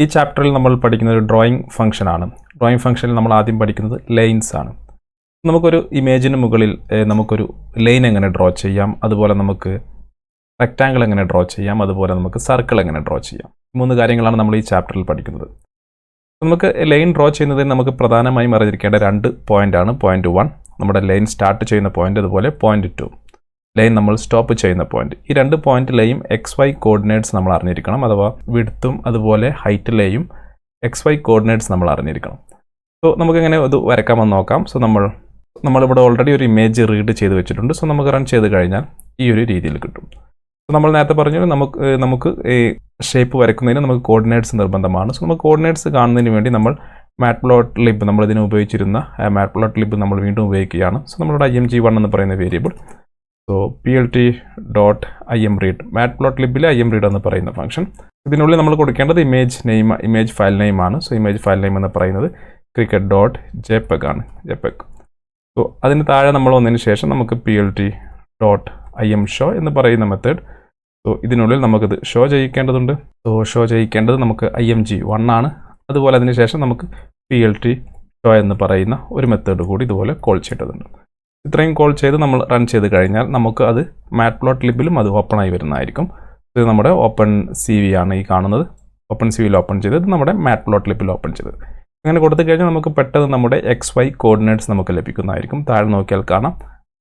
ഈ ചാപ്റ്ററിൽ നമ്മൾ പഠിക്കുന്നത് ഡ്രോയിങ് ഫംഗ്ഷൻ ആണ്. ഡ്രോയിങ് ഫംഗ്ഷനിൽ നമ്മൾ ആദ്യം പഠിക്കുന്നത് ലൈൻസ് ആണ്. നമുക്കൊരു ഇമേജിന് മുകളിൽ നമുക്കൊരു ലൈൻ എങ്ങനെ ഡ്രോ ചെയ്യാം, അതുപോലെ നമുക്ക് റെക്റ്റാങ്കിൾ എങ്ങനെ ഡ്രോ ചെയ്യാം, അതുപോലെ നമുക്ക് സർക്കിൾ എങ്ങനെ ഡ്രോ ചെയ്യാം. 3 കാര്യങ്ങളാണ് നമ്മൾ ഈ ചാപ്റ്ററിൽ പഠിക്കുന്നത്. നമുക്ക് ലൈൻ ഡ്രോ ചെയ്യുന്നതിന് നമുക്ക് പ്രധാനമായും അറിഞ്ഞിരിക്കേണ്ട 2 പോയിൻ്റാണ്. പോയിന്റ് 1 നമ്മുടെ ലൈൻ സ്റ്റാർട്ട് ചെയ്യുന്ന പോയിന്റ്, അതുപോലെ പോയിന്റ് 2 ലൈൻ നമ്മൾ സ്റ്റോപ്പ് ചെയ്യുന്ന പോയിന്റ്. ഈ 2 പോയിന്റിലെയും XY കോർഡിനേറ്റ്സ് നമ്മൾ അറിഞ്ഞിരിക്കണം, അഥവാ വിഡ്ത്തും അതുപോലെ ഹൈറ്റിലെയും XY കോർഡിനേറ്റ്സ് നമ്മൾ അറിഞ്ഞിരിക്കണം. സോ നമുക്കെങ്ങനെ ഇത് വരയ്ക്കാമെന്ന് നോക്കാം. സോ നമ്മളിവിടെ ഓൾറെഡി ഒരു ഇമേജ് റീഡ് ചെയ്ത് വെച്ചിട്ടുണ്ട്. സോ നമുക്ക് റൺ ചെയ്ത് കഴിഞ്ഞാൽ ഈ ഒരു രീതിയിൽ കിട്ടും. സോ നമ്മൾ നേരത്തെ പറഞ്ഞു നമുക്ക് ഈ ഷേപ്പ് വരയ്ക്കുന്നതിന് നമുക്ക് കോർഡിനേറ്റ്സ് നിർബന്ധമാണ്. സോ നമുക്ക് കോർഡിനേറ്റ്സ് കാണുന്നതിന് വേണ്ടി നമ്മൾ മാറ്റ്പ്ലോട്ട്ലിബ് നമ്മളിതിന് ഉപയോഗിച്ചിരുന്ന മാറ്റ്പ്ലോട്ട്ലിബ് നമ്മൾ വീണ്ടും ഉപയോഗിക്കുകയാണ്. സോ നമ്മളുടെ img1 എന്ന് പറയുന്ന വേരിയബിൾ, സോ plt.imread മാറ്റ്പ്ലോട്ട്ലിബിലെ imread എന്ന് പറയുന്ന ഫംഗ്ഷൻ. ഇതിനുള്ളിൽ നമ്മൾ കൊടുക്കേണ്ടത് ഇമേജ് ഫയൽ നെയിം ആണ്. സോ ഇമേജ് ഫയൽ നെയിം എന്ന് പറയുന്നത് cricket.jpg ആണ്, jpeg. സോ അതിന് താഴെ നമ്മൾ വന്നതിന് ശേഷം നമുക്ക് plt.imshow എന്ന് പറയുന്ന മെത്തേഡ്. സോ ഇതിനുള്ളിൽ നമുക്കിത് ഷോ ചെയ്യിക്കേണ്ടതുണ്ട്. സോ ഷോ ചെയ്യിക്കേണ്ടത് നമുക്ക് img1 ആണ്. അതുപോലെ അതിന് ശേഷം നമുക്ക് plt show എന്ന് പറയുന്ന ഒരു മെത്തേഡ് കൂടി ഇതുപോലെ കോൾ ചെയ്യേണ്ടതുണ്ട്. ഇത്രയും കോൾ ചെയ്ത് നമ്മൾ റൺ ചെയ്ത് കഴിഞ്ഞാൽ നമുക്ക് അത് മാറ്റ്പ്ലോട്ട്ലിബിലും അത് ഓപ്പൺ ആയി വരുന്നതായിരിക്കും. ഇത് നമ്മുടെ OpenCV ആണ് ഈ കാണുന്നത്. OpenCVയിൽ ഓപ്പൺ ചെയ്തത് നമ്മുടെ മാറ്റ്പ്ലോട്ട്ലിബിൽ ഓപ്പൺ ചെയ്തത്. അങ്ങനെ കൊടുത്തു കഴിഞ്ഞാൽ നമുക്ക് പെട്ടെന്ന് നമ്മുടെ XY കോർഡിനേറ്റ്സ് നമുക്ക് ലഭിക്കുന്നതായിരിക്കും. താഴെ നോക്കിയാൽ കാണാം,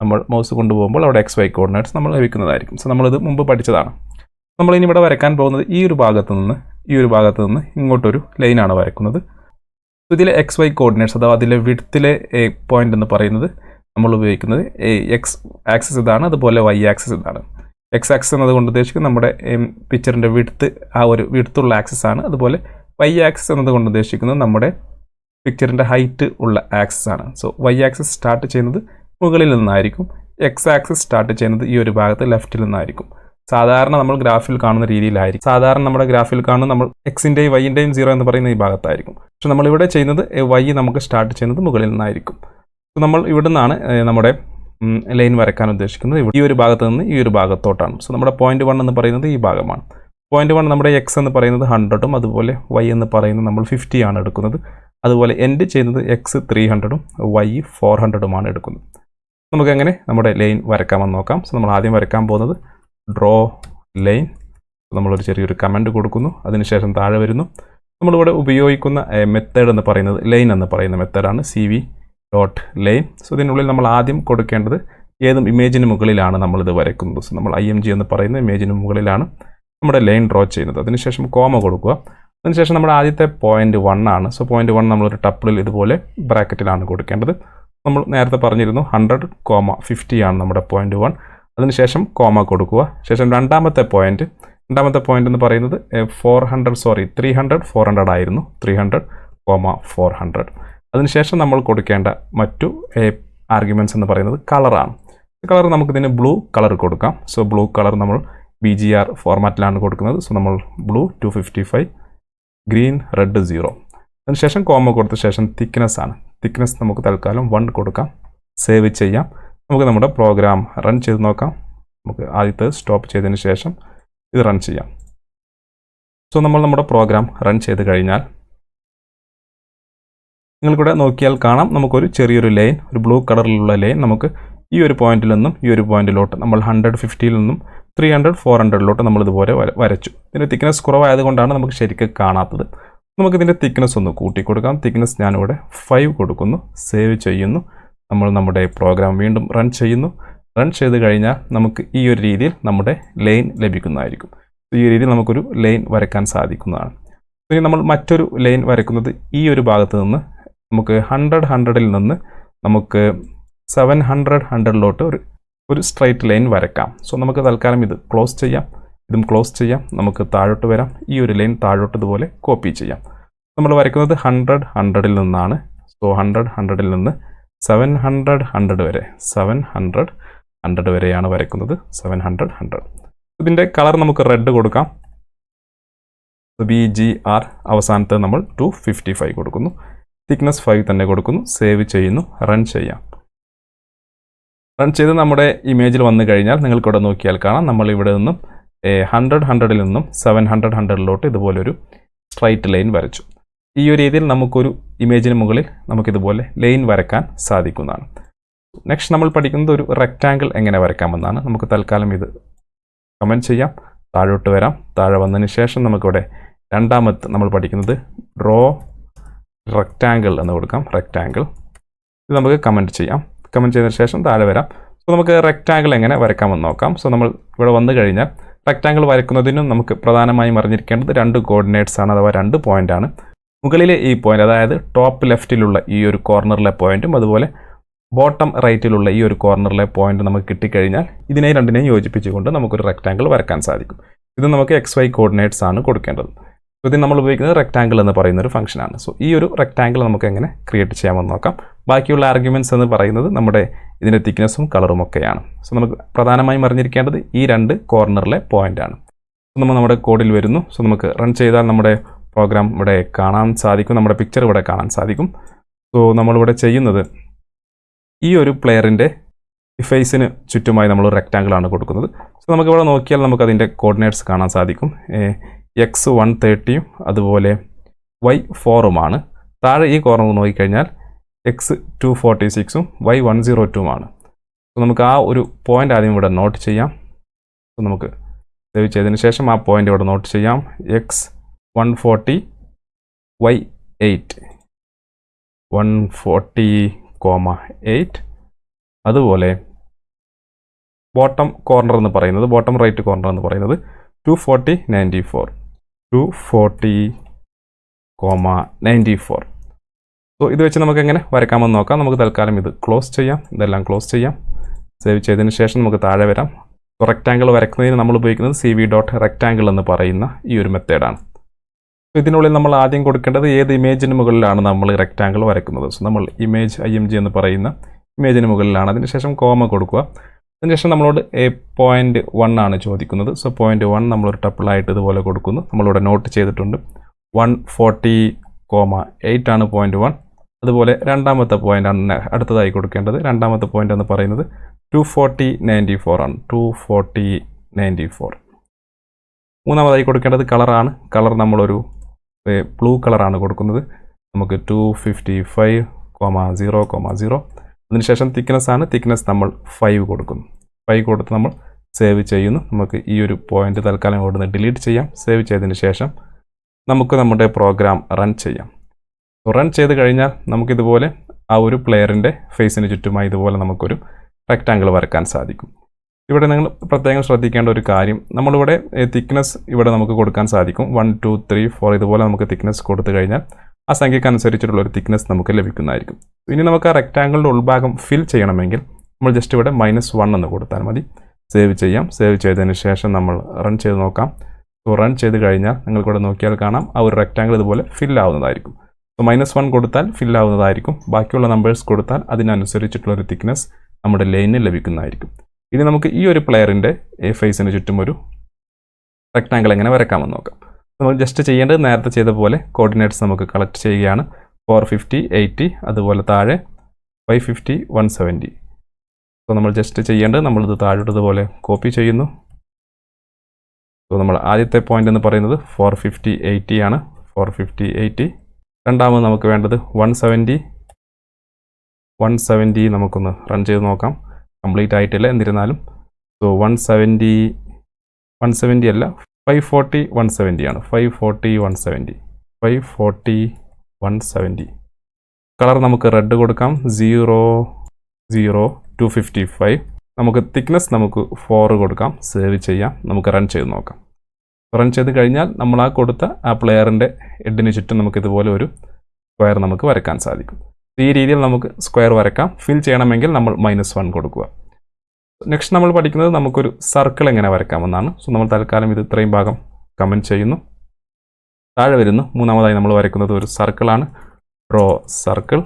നമ്മൾ മൗസ് കൊണ്ടുപോകുമ്പോൾ അവിടെ XY കോർഡിനേറ്റ്സ് നമ്മൾ ലഭിക്കുന്നതായിരിക്കും. സോ നമ്മളിത് മുമ്പ് പഠിച്ചതാണ്. നമ്മളിനി ഇവിടെ വരയ്ക്കാൻ പോകുന്നത് ഈ ഒരു ഭാഗത്ത് നിന്ന് ഇങ്ങോട്ടൊരു ലൈനാണ് വരയ്ക്കുന്നത്. ഇതിലെ XY കോർഡിനേറ്റ്സ് അഥവാ അതിലെ വിഡ്ത്തിലെ പോയിന്റ് എന്ന് പറയുന്നത് നമ്മൾ ഉപയോഗിക്കുന്നത് X ആക്സിസ് ഇതാണ്, അതുപോലെ Y ആക്സിസ് ഇതാണ്. X ആക്സിസ് എന്നതുകൊണ്ട് ഉദ്ദേശിക്കുന്നത് നമ്മുടെ പിക്ചറിൻ്റെ വിഡ്ത്ത്, ആ ഒരു വിഡ്ത്തുള്ള ആക്സിസ് ആണ്. അതുപോലെ Y ആക്സിസ് എന്നതുകൊണ്ട് ഉദ്ദേശിക്കുന്നത് നമ്മുടെ പിക്ചറിൻ്റെ ഹൈറ്റ് ഉള്ള ആക്സിസ് ആണ്. സോ Y ആക്സിസ് സ്റ്റാർട്ട് ചെയ്യുന്നത് മുകളിൽ നിന്നായിരിക്കും, X ആക്സിസ് സ്റ്റാർട്ട് ചെയ്യുന്നത് ഈ ഒരു ഭാഗത്ത് ലെഫ്റ്റിൽ നിന്നായിരിക്കും. സാധാരണ നമ്മൾ ഗ്രാഫിൽ കാണുന്ന രീതിയിലായിരിക്കും. സാധാരണ നമ്മുടെ ഗ്രാഫിൽ കാണുന്ന നമ്മൾ Xൻ്റെയും Yൻ്റെയും 0 എന്ന് പറയുന്ന ഈ ഭാഗത്തായിരിക്കും. പക്ഷെ നമ്മളിവിടെ ചെയ്യുന്നത് Y നമുക്ക് സ്റ്റാർട്ട് ചെയ്യുന്നത് മുകളിൽ നിന്നായിരിക്കും. സോ നമ്മൾ ഇവിടെ നിന്നാണ് നമ്മുടെ ലൈൻ വരയ്ക്കാൻ ഉദ്ദേശിക്കുന്നത്. ഈ ഒരു ഭാഗത്ത് നിന്ന് ഈ ഒരു ഭാഗത്തോട്ടാണ്. സോ നമ്മുടെ പോയിന്റ് 1 എന്ന് പറയുന്നത് ഈ ഭാഗമാണ്. പോയിന്റ് 1 നമ്മുടെ X എന്ന് പറയുന്നത് 100ഉം അതുപോലെ Y എന്ന് പറയുന്നത് നമ്മൾ 50 ആണ് എടുക്കുന്നത്. അതുപോലെ എൻഡ് ചെയ്യുന്നത് X 300ഉം Y 400ഉമാണ് എടുക്കുന്നത്. നമുക്കെങ്ങനെ നമ്മുടെ ലൈൻ വരയ്ക്കാമെന്ന് നോക്കാം. സോ നമ്മൾ ആദ്യം വരയ്ക്കാൻ പോകുന്നത് ഡ്രോ ലൈൻ. നമ്മളൊരു ചെറിയൊരു കമൻറ്റ് കൊടുക്കുന്നു, അതിനുശേഷം താഴെ വരുന്നു. നമ്മളിവിടെ ഉപയോഗിക്കുന്ന മെത്തേഡ് എന്ന് പറയുന്നത് ലൈൻ എന്ന് പറയുന്ന മെത്തേഡാണ്, cv.line. സോ ഇതിനുള്ളിൽ നമ്മൾ ആദ്യം കൊടുക്കേണ്ടത് ഏതും ഇമേജിന് മുകളിലാണ് നമ്മളിത് വരയ്ക്കുന്നത്. സോ നമ്മൾ img എന്ന് പറയുന്ന ഇമേജിന് മുകളിലാണ് നമ്മുടെ ലൈൻ ഡ്രോ ചെയ്യുന്നത്. അതിനുശേഷം കോമ കൊടുക്കുക. അതിനുശേഷം നമ്മുടെ ആദ്യത്തെ പോയിന്റ് 1 ആണ്. സോ പോയിന്റ് 1 നമ്മളൊരു ടപ്പിളിൽ ഇതുപോലെ ബ്രാക്കറ്റിലാണ് കൊടുക്കേണ്ടത്. നമ്മൾ നേരത്തെ പറഞ്ഞിരുന്നു 100,50 ആണ് നമ്മുടെ പോയിന്റ് 1. അതിനുശേഷം കോമ കൊടുക്കുക. ശേഷം രണ്ടാമത്തെ പോയിന്റ് എന്ന് പറയുന്നത് 300 ആയിരുന്നു. 300,400. അതിനുശേഷം നമ്മൾ കൊടുക്കേണ്ട മറ്റു ആർഗ്യുമെൻറ്റ്സ് എന്ന് പറയുന്നത് കളറാണ്. കളർ നമുക്കിതിന് ബ്ലൂ കളർ കൊടുക്കാം. സോ ബ്ലൂ കളർ നമ്മൾ BGR ഫോർമാറ്റിലാണ് കൊടുക്കുന്നത്. സോ നമ്മൾ ബ്ലൂ 255, ഗ്രീൻ റെഡ് 0. അതിനുശേഷം കോമ കൊടുത്ത ശേഷം തിക്നെസ് ആണ്. തിക്നെസ് നമുക്ക് തൽക്കാലം 1 കൊടുക്കാം. സേവ് ചെയ്യാം. നമുക്ക് നമ്മുടെ പ്രോഗ്രാം റൺ ചെയ്ത് നോക്കാം. നമുക്ക് ആദ്യത്തെ സ്റ്റോപ്പ് ചെയ്തതിന് ശേഷം ഇത് റൺ ചെയ്യാം. സോ നമ്മൾ നമ്മുടെ പ്രോഗ്രാം റൺ ചെയ്ത് കഴിഞ്ഞാൽ നിങ്ങൾക്കിവിടെ നോക്കിയാൽ കാണാം, നമുക്കൊരു ചെറിയൊരു ലൈൻ, ഒരു ബ്ലൂ കളറിലുള്ള ലൈൻ നമുക്ക് ഈ ഒരു പോയിന്റിൽ നിന്നും ഈ ഒരു പോയിന്റിലോട്ട് നമ്മൾ 150ൽ നിന്നും 300, 400ലോട്ട് നമ്മളിതുപോലെ വരച്ചു. ഇതിൻ്റെ തിക്നെസ് കുറവായതുകൊണ്ടാണ് നമുക്ക് ശരിക്കും കാണാത്തത്. നമുക്കിതിൻ്റെ തിക്നെസ് ഒന്ന് കൂട്ടി കൊടുക്കാം. തിക്നെസ് ഞാനിവിടെ 5 കൊടുക്കുന്നു. സേവ് ചെയ്യുന്നു. നമ്മൾ നമ്മുടെ പ്രോഗ്രാം വീണ്ടും റൺ ചെയ്യുന്നു. റൺ ചെയ്ത് കഴിഞ്ഞാൽ നമുക്ക് ഈ ഒരു രീതിയിൽ നമ്മുടെ ലൈൻ ലഭിക്കുന്നതായിരിക്കും. ഈ രീതിയിൽ നമുക്കൊരു ലൈൻ വരയ്ക്കാൻ സാധിക്കുന്നതാണ്. ഇനി നമ്മൾ മറ്റൊരു ലൈൻ വരയ്ക്കുന്നത് ഈ ഒരു ഭാഗത്ത് നിന്ന് നമുക്ക് 100ൽ നിന്ന് നമുക്ക് 700ലോട്ട് ഒരു സ്ട്രൈറ്റ് ലൈൻ വരയ്ക്കാം. സോ നമുക്ക് തൽക്കാലം ഇത് ക്ലോസ് ചെയ്യാം, ഇതും ക്ലോസ് ചെയ്യാം. നമുക്ക് താഴോട്ട് വരാം. ഈ ഒരു ലൈൻ താഴോട്ട് ഇതുപോലെ കോപ്പി ചെയ്യാം. നമ്മൾ വരയ്ക്കുന്നത് 100ൽ നിന്നാണ്. സോ 100ൽ നിന്ന് 700 വരെ 700 വരെയാണ് വരയ്ക്കുന്നത്. 700. ഇതിൻ്റെ കളർ നമുക്ക് റെഡ് കൊടുക്കാം. BGR അവസാനത്തെ നമ്മൾ 255 കൊടുക്കുന്നു. തിക്നെസ് 5 തന്നെ കൊടുക്കുന്നു. സേവ് ചെയ്യുന്നു. റൺ ചെയ്യാം. റൺ ചെയ്ത് നമ്മുടെ ഇമേജിൽ വന്നു കഴിഞ്ഞാൽ നിങ്ങൾക്കിവിടെ നോക്കിയാൽ കാണാം, നമ്മൾ ഇവിടെ നിന്നും 100ൽ നിന്നും 700ലോട്ട് ഇതുപോലൊരു സ്ട്രൈറ്റ് ലൈൻ വരച്ചു. ഈ ഒരു രീതിയിൽ നമുക്കൊരു ഇമേജിന് മുകളിൽ നമുക്കിതുപോലെ ലൈൻ വരയ്ക്കാൻ സാധിക്കുന്നതാണ്. നെക്സ്റ്റ് നമ്മൾ പഠിക്കുന്നത് ഒരു റെക്റ്റാങ്കിൾ എങ്ങനെ വരയ്ക്കാമെന്നാണ്. നമുക്ക് തൽക്കാലം ഇത് കമൻറ്റ് ചെയ്യാം. താഴോട്ട് വരാം. താഴെ വന്നതിന് ശേഷം നമുക്കിവിടെ രണ്ടാമത്തെ നമ്മൾ പഠിക്കുന്നത് ഡ്രോ റെക്റ്റാങ്കിൾ എന്ന് കൊടുക്കാം. റെക്റ്റാങ്കിൾ ഇത് നമുക്ക് കമൻറ്റ് ചെയ്യാം. കമൻറ്റ് ചെയ്തതിന് ശേഷം താഴെ വരാം. സോ നമുക്ക് റെക്റ്റാങ്കിൾ എങ്ങനെ വരയ്ക്കാമെന്ന് നോക്കാം. സോ നമ്മൾ ഇവിടെ വന്നു കഴിഞ്ഞാൽ റെക്റ്റാങ്കിൾ വരയ്ക്കുന്നതിനും നമുക്ക് പ്രധാനമായും അറിഞ്ഞിരിക്കേണ്ടത് 2 കോർഡിനേറ്റ്സ് ആണ്, അഥവാ 2 പോയിൻ്റാണ്. മുകളിലെ ഈ പോയിൻ്റ്, അതായത് ടോപ്പ് ലെഫ്റ്റിലുള്ള ഈ ഒരു കോർണറിലെ പോയിൻറ്റും അതുപോലെ ബോട്ടം റൈറ്റിലുള്ള ഈ ഒരു കോർണറിലെ പോയിന്റ് നമുക്ക് കിട്ടിക്കഴിഞ്ഞാൽ ഇതിനെ രണ്ടിനെയും യോജിപ്പിച്ചുകൊണ്ട് നമുക്കൊരു റെക്റ്റാങ്കിൾ വരയ്ക്കാൻ സാധിക്കും. ഇത് നമുക്ക് XY കോർഡിനേറ്റ്സ് ആണ് കൊടുക്കേണ്ടത്. ഇതിന് നമ്മൾ ഉപയോഗിക്കുന്നത് റെക്റ്റാങ്കിൾ എന്ന് പറയുന്ന ഒരു ഫംഗ്ഷനാണ്. സോ ഈ ഒരു റെക്റ്റാങ്കിൾ നമുക്ക് എങ്ങനെ ക്രിയേറ്റ് ചെയ്യാമെന്ന് നോക്കാം. ബാക്കിയുള്ള ആർഗ്യുമെൻറ്റ്സ് എന്ന് പറയുന്നത് നമ്മുടെ ഇതിൻ്റെ തിക്നെസ്സും കളറും ഒക്കെയാണ്. സോ നമുക്ക് പ്രധാനമായും അറിഞ്ഞിരിക്കേണ്ടത് ഈ 2 കോർണറിലെ പോയിൻ്റാണ്. സോ നമ്മൾ നമ്മുടെ കോഡിൽ വരുന്നു. സോ നമുക്ക് റൺ ചെയ്താൽ നമ്മുടെ പ്രോഗ്രാം ഇവിടെ കാണാൻ സാധിക്കും. നമ്മുടെ പിക്ചർ ഇവിടെ കാണാൻ സാധിക്കും. സോ നമ്മളിവിടെ ചെയ്യുന്നത് ഈ ഒരു പ്ലെയറിൻ്റെ ഫേസിന് ചുറ്റുമായി നമ്മൾ റെക്റ്റാങ്കിളാണ് കൊടുക്കുന്നത്. സോ നമുക്കിവിടെ നോക്കിയാൽ നമുക്കതിൻ്റെ കോർഡിനേറ്റ്സ് കാണാൻ സാധിക്കും. X 130 അതുപോലെ Y 4 താഴെ ഈ കോർണർ നോക്കിക്കഴിഞ്ഞാൽ X 246 Y 102 സോ നമുക്ക് ആ ഒരു പോയിൻ്റ് ആദ്യം ഇവിടെ നോട്ട് ചെയ്യാം. സോ നമുക്ക് സേവ് ചെയ്തതിന് ശേഷം ആ പോയിൻ്റ് ഇവിടെ നോട്ട് ചെയ്യാം. X 140 Y 8 140,8 അതുപോലെ ബോട്ടം കോർണർ എന്ന് പറയുന്നത്, ബോട്ടം റൈറ്റ് കോർണർ എന്ന് പറയുന്നത് 240,94 240,94. സോ ഇത് വെച്ച് നമുക്ക് എങ്ങനെ വരയ്ക്കാമെന്ന് നോക്കാം. നമുക്ക് തൽക്കാലം ഇത് ക്ലോസ് ചെയ്യാം. ഇതെല്ലാം ക്ലോസ് ചെയ്യാം. സേവ് ചെയ്തതിന് ശേഷം നമുക്ക് താഴെ വരാം. റെക്റ്റാങ്കിൾ വരയ്ക്കുന്നതിന് നമ്മൾ ഉപയോഗിക്കുന്നത് cv.rectangle എന്ന് പറയുന്ന ഈ ഒരു മെത്തേഡാണ്. ഇതിനുള്ളിൽ നമ്മൾ ആദ്യം കൊടുക്കേണ്ടത് ഏത് ഇമേജിന് മുകളിലാണ് നമ്മൾ റെക്റ്റാങ്കിൾ വരയ്ക്കുന്നത്. സോ നമ്മൾ ഇമേജ് IMG എന്ന് പറയുന്ന ഇമേജിന് മുകളിലാണ്. അതിനുശേഷം കോമ കൊടുക്കുക. അതിനുശേഷം നമ്മളോട് 0.1 ചോദിക്കുന്നത്. സോ 0.1 നമ്മളൊരു ടപ്പിളായിട്ട് ഇതുപോലെ കൊടുക്കുന്നു. നമ്മളിവിടെ നോട്ട് ചെയ്തിട്ടുണ്ട്. 140,8 ആണ് 0.1. അതുപോലെ രണ്ടാമത്തെ പോയിൻ്റാണ് അടുത്തതായി കൊടുക്കേണ്ടത്. രണ്ടാമത്തെ പോയിൻ്റ് എന്ന് പറയുന്നത് 240,94 ആണ്. 240,94. മൂന്നാമതായി കൊടുക്കേണ്ടത് കളറാണ്. കളർ നമ്മളൊരു ബ്ലൂ കളറാണ് കൊടുക്കുന്നത്. നമുക്ക് 255,0,0. അതിനുശേഷം തിക്നെസ് ആണ്. തിക്നെസ് നമ്മൾ 5 കൊടുക്കുന്നു. 5 കൊടുത്ത് നമ്മൾ സേവ് ചെയ്യുന്നു. നമുക്ക് ഈ ഒരു പോയിന്റ് തൽക്കാലം ഇവിടുന്ന് ഡിലീറ്റ് ചെയ്യാം. സേവ് ചെയ്തതിന് ശേഷം നമുക്ക് നമ്മുടെ പ്രോഗ്രാം റൺ ചെയ്യാം. റൺ ചെയ്ത് കഴിഞ്ഞാൽ നമുക്കിതുപോലെ ആ ഒരു പ്ലെയറിൻ്റെ ഫേസിന് ചുറ്റുമായി ഇതുപോലെ നമുക്കൊരു റെക്റ്റാങ്കിൾ വരയ്ക്കാൻ സാധിക്കും. ഇവിടെ നിങ്ങൾ പ്രത്യേകം ശ്രദ്ധിക്കേണ്ട ഒരു കാര്യം, നമ്മളിവിടെ തിക്നെസ് ഇവിടെ നമുക്ക് കൊടുക്കാൻ സാധിക്കും. 1 2 3 4 ഇതുപോലെ നമുക്ക് തിക്നെസ് കൊടുത്തു കഴിഞ്ഞാൽ ആ സംഖ്യയ്ക്ക് അനുസരിച്ചിട്ടുള്ള ഒരു തിക്നെസ് നമുക്ക് ലഭിക്കുന്നതായിരിക്കും. ഇനി നമുക്ക് ആ റെക്റ്റാങ്കിളിൻ്റെ ഉൾഭാഗം ഫിൽ ചെയ്യണമെങ്കിൽ നമ്മൾ ജസ്റ്റ് ഇവിടെ -1 എന്ന് കൊടുത്താൽ മതി. സേവ് ചെയ്യാം. സേവ് ചെയ്തതിന് ശേഷം നമ്മൾ റൺ ചെയ്ത് നോക്കാം. സോ റൺ ചെയ്ത് കഴിഞ്ഞാൽ നിങ്ങൾക്കിവിടെ നോക്കിയാൽ കാണാം ആ ഒരു റെക്റ്റാങ്കിൾ ഇതുപോലെ ഫിൽ ആവുന്നതായിരിക്കും. സോ -1 കൊടുത്താൽ ഫിൽ ആവുന്നതായിരിക്കും. ബാക്കിയുള്ള നമ്പേഴ്സ് കൊടുത്താൽ അതിനനുസരിച്ചിട്ടുള്ള ഒരു തിക്നെസ് നമ്മുടെ ലൈനിൽ ലഭിക്കുന്നതായിരിക്കും. ഇനി നമുക്ക് ഈ ഒരു പ്ലെയറിൻ്റെ ഫേസിന് ചുറ്റും ഒരു റെക്റ്റാങ്കിൾ എങ്ങനെ വരയ്ക്കാമെന്ന് നോക്കാം. നമ്മൾ ജസ്റ്റ് ചെയ്യേണ്ടത് നേരത്തെ ചെയ്ത പോലെ കോർഡിനേറ്റ്സ് നമുക്ക് കളക്ട് ചെയ്യുകയാണ്. 450 80 അതുപോലെ താഴെ 550 170. സോ നമ്മൾ ജസ്റ്റ് ചെയ്യേണ്ടത് നമ്മളിത് താഴോട്ട് ഇതുപോലെ കോപ്പി ചെയ്യുന്നു. സോ നമ്മൾ ആദ്യത്തെ പോയിന്റ് എന്ന് പറയുന്നത് 450 80 ആണ്. 450 80. രണ്ടാമത് നമുക്ക് വേണ്ടത് 170 നമുക്കൊന്ന് റൺ ചെയ്ത് നോക്കാം. കംപ്ലീറ്റ് ആയിട്ടില്ല, എന്നിരുന്നാലും. സോ 170 അല്ല, 540 170 ആണ്. 540 170. കളർ നമുക്ക് റെഡ് കൊടുക്കാം. 00255. നമുക്ക് തിക്നെസ് നമുക്ക് 4 കൊടുക്കാം. സേവ് ചെയ്യാം. നമുക്ക് റൺ ചെയ്ത് നോക്കാം. റൺ ചെയ്ത് കഴിഞ്ഞാൽ നമ്മൾ ആ കൊടുത്ത ആ പ്ലെയറിൻ്റെ ഹെഡിന് ചുറ്റും നമുക്ക് ഇതുപോലെ ഒരു സ്ക്വയർ നമുക്ക് വരയ്ക്കാൻ സാധിക്കും. ഈ രീതിയിൽ നമുക്ക് സ്ക്വയർ വരയ്ക്കാം. ഫിൽ ചെയ്യണമെങ്കിൽ നമ്മൾ -1 കൊടുക്കുക. നെക്സ്റ്റ് നമ്മൾ പഠിക്കുന്നത് നമുക്കൊരു സർക്കിൾ എങ്ങനെ വരയ്ക്കാമെന്നാണ്. സോ നമ്മൾ തൽക്കാലം ഇത് ഇത്രയും ഭാഗം കമൻറ്റ് ചെയ്യുന്നു. താഴെ വരുന്നു. മൂന്നാമതായി നമ്മൾ വരയ്ക്കുന്നത് ഒരു സർക്കിളാണ്. Draw circle.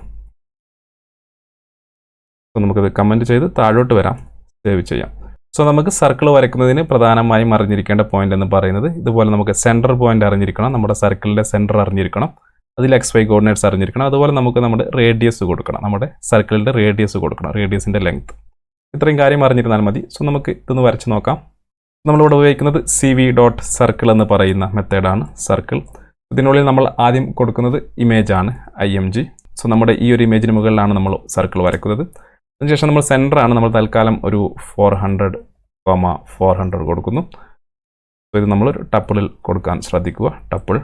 സോ നമുക്കിത് കമൻറ്റ് ചെയ്ത് താഴോട്ട് വരാം. സേവ് ചെയ്യാം. സോ നമുക്ക് സർക്കിൾ വരയ്ക്കുന്നതിന് പ്രധാനമായും അറിഞ്ഞിരിക്കേണ്ട പോയിന്റ് എന്ന് പറയുന്നത് ഇതുപോലെ നമുക്ക് സെൻറ്റർ പോയിന്റ് അറിഞ്ഞിരിക്കണം. നമ്മുടെ സർക്കിളിൻ്റെ സെൻറ്റർ അറിഞ്ഞിരിക്കണം. അതിൽ XY കോർഡിനേറ്റ്സ് അറിഞ്ഞിരിക്കണം. അതുപോലെ നമുക്ക് നമ്മുടെ റേഡിയസ് കൊടുക്കണം. നമ്മുടെ സർക്കിളിൻ്റെ റേഡിയസ് കൊടുക്കണം. റേഡിയസിൻ്റെ ലെങ്ത്. ഇത്രയും കാര്യം അറിഞ്ഞിരുന്നാൽ മതി. സോ നമുക്ക് ഇതൊന്ന് വരച്ച് നോക്കാം. നമ്മളിവിടെ ഉപയോഗിക്കുന്നത് cv.circle എന്ന് പറയുന്ന മെത്തേഡാണ്. സർക്കിൾ. ഇതിനുള്ളിൽ നമ്മൾ ആദ്യം കൊടുക്കുന്നത് ഇമേജാണ് img. സോ നമ്മുടെ ഈ ഒരു ഇമേജിന് മുകളിലാണ് നമ്മൾ സർക്കിൾ വരയ്ക്കുന്നത്. അതിനുശേഷം നമ്മൾ സെൻറ്ററാണ് നമ്മൾ തൽക്കാലം ഒരു 400,400 കൊടുക്കുന്നു. സോ ഇത് നമ്മൾ ടപ്പിളിൽ കൊടുക്കാൻ ശ്രദ്ധിക്കുക, ടപ്പിൾ.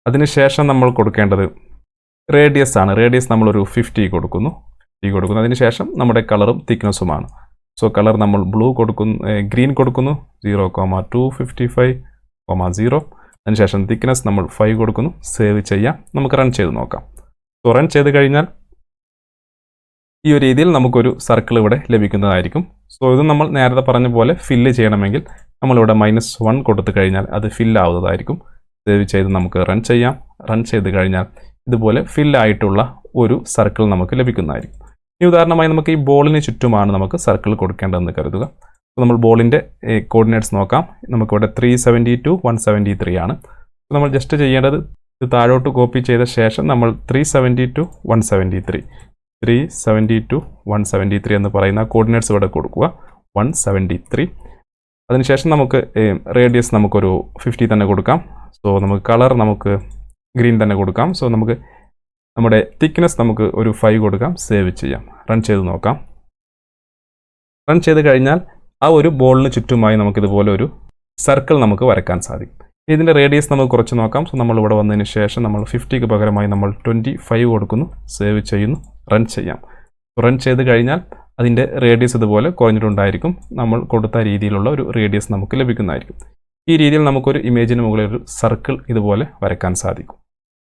അതിനുശേഷം നമ്മൾ കൊടുക്കേണ്ടത് റേഡിയസ് ആണ്. റേഡിയസ് നമ്മളൊരു 50 കൊടുക്കുന്നു. അതിനുശേഷം നമ്മുടെ കളറും തിക്നെസ്സുമാണ്. സോ കളർ നമ്മൾ ബ്ലൂ കൊടുക്കുന്നു, ഗ്രീൻ കൊടുക്കുന്നു 0,255,0. അതിനുശേഷം തിക്നെസ് നമ്മൾ 5 കൊടുക്കുന്നു. സേവ് ചെയ്യാം. നമുക്ക് റൺ ചെയ്ത് നോക്കാം. സോ റൺ ചെയ്ത് കഴിഞ്ഞാൽ ഈ ഒരു രീതിയിൽ നമുക്കൊരു സർക്കിൾ ഇവിടെ ലഭിക്കുന്നതായിരിക്കും. സോ ഇത് നമ്മൾ നേരത്തെ പറഞ്ഞ പോലെ ഫില്ല് ചെയ്യണമെങ്കിൽ നമ്മളിവിടെ -1 കൊടുത്തു കഴിഞ്ഞാൽ അത് ഫില്ലാവുന്നതായിരിക്കും. സേവ് ചെയ്ത് നമുക്ക് റൺ ചെയ്യാം. റൺ ചെയ്ത് കഴിഞ്ഞാൽ ഇതുപോലെ ഫില്ലായിട്ടുള്ള ഒരു സർക്കിൾ നമുക്ക് ലഭിക്കുന്നതായിരിക്കും. ഈ ഉദാഹരണമായി നമുക്ക് ഈ ബോളിന് ചുറ്റുമാണ് നമുക്ക് സർക്കിൾ കൊടുക്കേണ്ടതെന്ന് കരുതുക. അപ്പോൾ നമ്മൾ ബോളിൻ്റെ കോർഡിനേറ്റ്സ് നോക്കാം. നമുക്കിവിടെ 372, 173 ആണ്. അപ്പോൾ നമ്മൾ ജസ്റ്റ് ചെയ്യേണ്ടത് ഇത് താഴോട്ട് കോപ്പി ചെയ്ത ശേഷം നമ്മൾ 372, 173 എന്ന് പറയുന്ന കോർഡിനേറ്റ്സ് ഇവിടെ കൊടുക്കുക. 173. അതിനുശേഷം നമുക്ക് റേഡിയസ് നമുക്കൊരു 50 തന്നെ കൊടുക്കാം. സോ നമുക്ക് കളർ നമുക്ക് ഗ്രീൻ തന്നെ കൊടുക്കാം. സോ നമുക്ക് നമ്മുടെ തിക്നെസ് നമുക്ക് ഒരു 5 കൊടുക്കാം. സേവ് ചെയ്യാം. റൺ ചെയ്ത് നോക്കാം. റൺ ചെയ്ത് കഴിഞ്ഞാൽ ആ ഒരു ബോളിന് ചുറ്റുമായി നമുക്കിതുപോലെ ഒരു സർക്കിൾ നമുക്ക് വരയ്ക്കാൻ സാധിക്കും. ഇതിൻ്റെ റേഡിയസ് നമുക്ക് കുറച്ച് നോക്കാം. സോ നമ്മളിവിടെ വന്നതിന് ശേഷം നമ്മൾ 50ക്ക് പകരമായി നമ്മൾ 25 കൊടുക്കുന്നു. സേവ് ചെയ്യുന്നു. റൺ ചെയ്യാം. റൺ ചെയ്ത് കഴിഞ്ഞാൽ അതിൻ്റെ റേഡിയസ് ഇതുപോലെ കുറഞ്ഞിട്ടുണ്ടായിരിക്കും. നമ്മൾ കൊടുത്ത രീതിയിലുള്ള ഒരു റേഡിയസ് നമുക്ക് ലഭിക്കുന്നതായിരിക്കും. ഈ രീതിയിൽ നമുക്കൊരു ഇമേജിന് മുകളിൽ ഒരു സർക്കിൾ ഇതുപോലെ വരയ്ക്കാൻ സാധിക്കും.